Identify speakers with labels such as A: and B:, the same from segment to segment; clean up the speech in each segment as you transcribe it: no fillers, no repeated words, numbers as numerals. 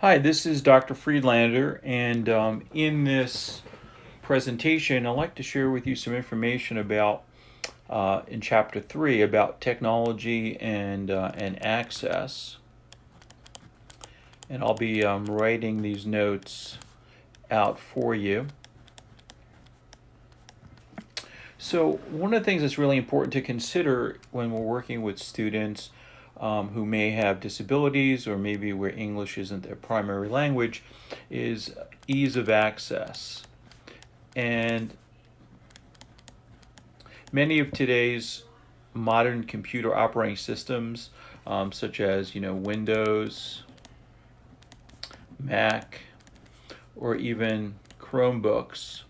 A: Hi, this is Dr. Friedlander, and in this presentation, I'd like to share with you some information about, in Chapter 3, about technology and access. And I'll be writing these notes out for you. So, one of the things that's really important to consider when we're working with students who may have disabilities or maybe where English isn't their primary language is ease of access. And many of today's modern computer operating systems, such as Windows, Mac, or even Chromebooks,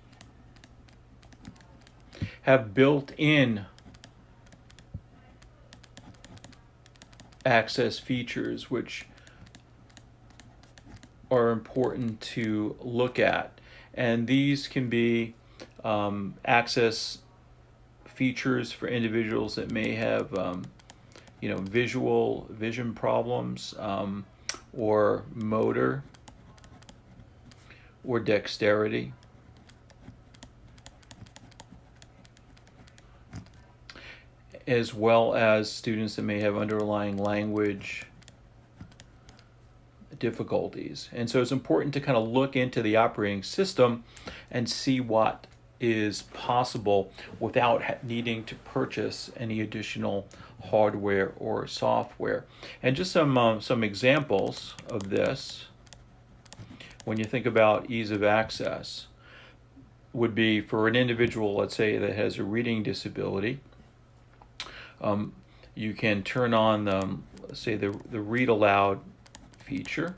A: have built-in access features which are important to look at. And these can be access features for individuals that may have vision problems, or motor or dexterity. As well as students that may have underlying language difficulties. And so it's important to kind of look into the operating system and see what is possible without needing to purchase any additional hardware or software. And just some examples of this, when you think about ease of access, would be for an individual, let's say, that has a reading disability. You can turn on, say, the read aloud feature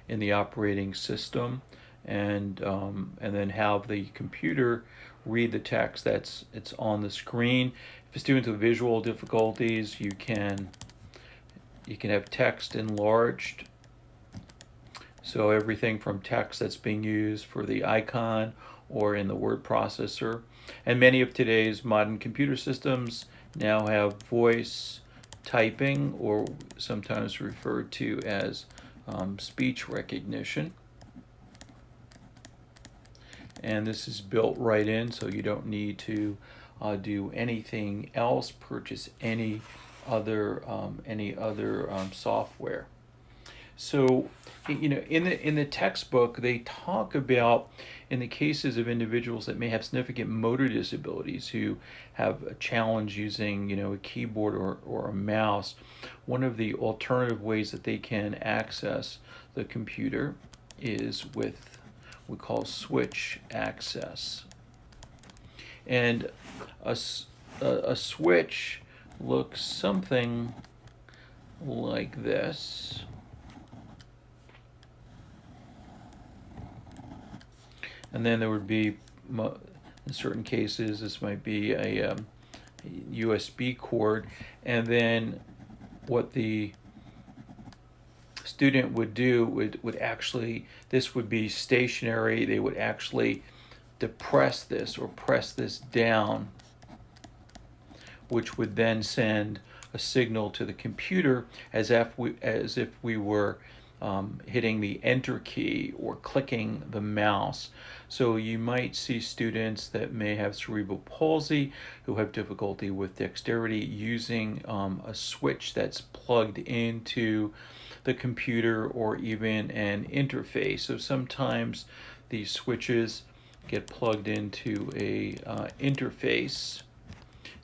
A: in the operating system, and then have the computer read the text it's on the screen. If a student with visual difficulties, you can have text enlarged. So everything from text that's being used for the icon or in the word processor. And many of today's modern computer systems now have voice typing, or sometimes referred to as speech recognition. And this is built right in, so you don't need to do anything else, purchase any other software. So, in the textbook, they talk about, in the cases of individuals that may have significant motor disabilities who have a challenge using, a keyboard or a mouse, one of the alternative ways that they can access the computer is with we call switch access. And a switch looks something like this. And then there would be, in certain cases, this might be a USB cord. And then what the student would do would actually, this would be stationary. They would actually depress this or press this down, which would then send a signal to the computer as if we were hitting the enter key or clicking the mouse. So you might see students that may have cerebral palsy who have difficulty with dexterity using a switch that's plugged into the computer or even an interface. So sometimes these switches get plugged into a interface.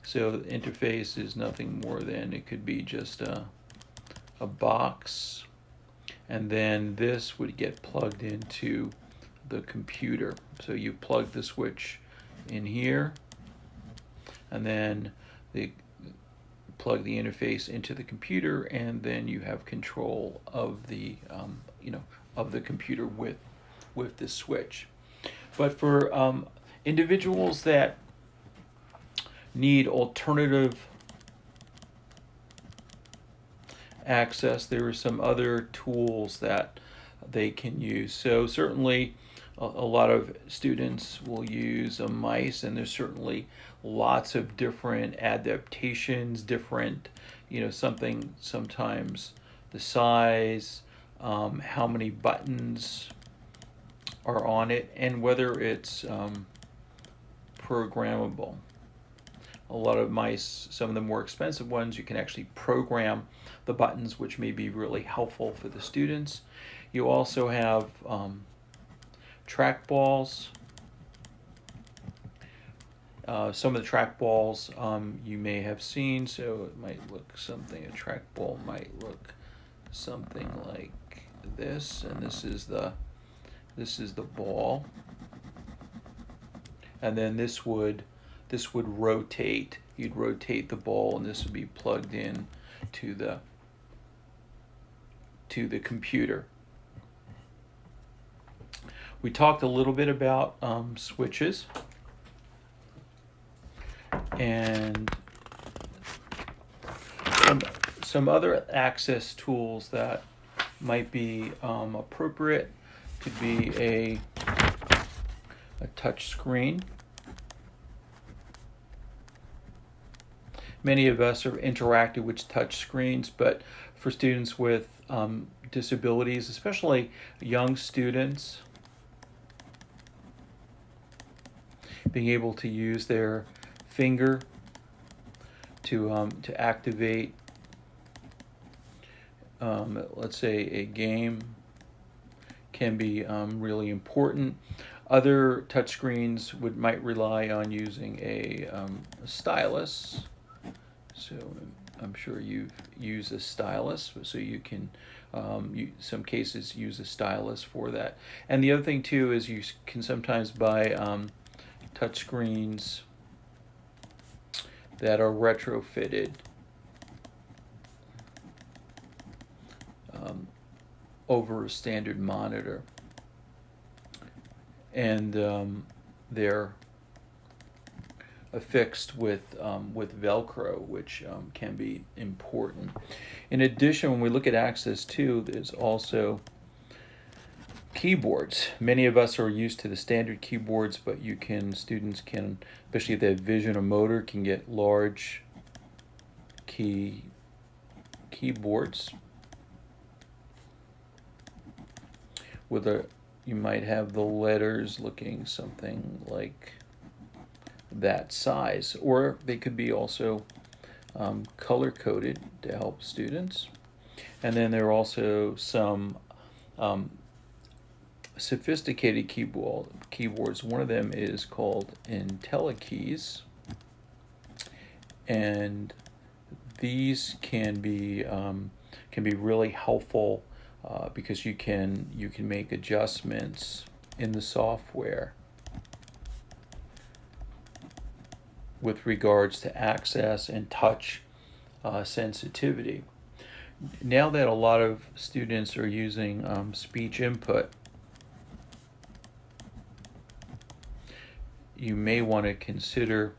A: So the interface is nothing more than, it could be just a box, and then this would get plugged into the computer. So you plug the switch in here, and then they plug the interface into the computer, and then you have control of the of the computer with this switch. But for individuals that need alternative access, there are some other tools that they can use. So certainly a lot of students will use a mice, and there's certainly lots of different adaptations, different, something, sometimes the size, how many buttons are on it, and whether it's programmable. A lot of mice, some of the more expensive ones, you can actually program the buttons, which may be really helpful for the students. You also have trackballs. Some of the trackballs you may have seen, so it might look something, a trackball might look something like this, and this is the ball, and then this would rotate. You'd rotate the ball, and this would be plugged in to the computer. We talked a little bit about switches and some other access tools that might be appropriate. Could be a touch screen. Many of us are interactive with touch screens, but for students with disabilities, especially young students, being able to use their finger to activate, let's say, a game can be really important. Other touchscreens might rely on using a stylus. So I'm sure you've used a stylus, so you can, some cases, use a stylus for that. And the other thing too is you can sometimes buy touchscreens that are retrofitted over a standard monitor, and they're affixed with Velcro, which can be important. In addition, when we look at access too, there's also keyboards. Many of us are used to the standard keyboards, but students can, especially if they have vision or motor, can get large keyboards with you might have the letters looking something like that size, or they could be also color coded to help students. And then there are also some sophisticated keyboards. One of them is called Intellikeys, and these can be really helpful because you can make adjustments in the software with regards to access and touch sensitivity. Now that a lot of students are using speech input, you may want to consider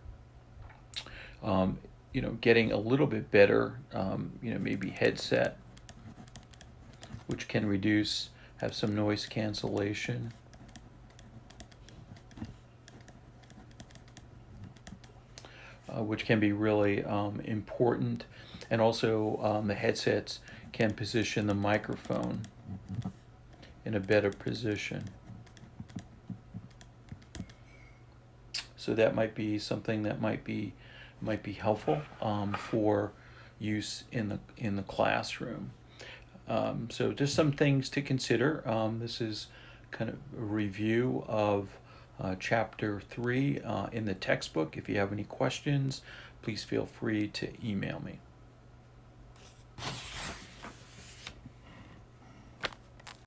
A: getting a little bit better, maybe headset, which can have some noise cancellation. Which can be really important. And also the headsets can position the microphone in a better position. So that might be something that might be helpful for use in the classroom. So just some things to consider. This is kind of a review of Chapter 3 in the textbook. If you have any questions, please feel free to email me.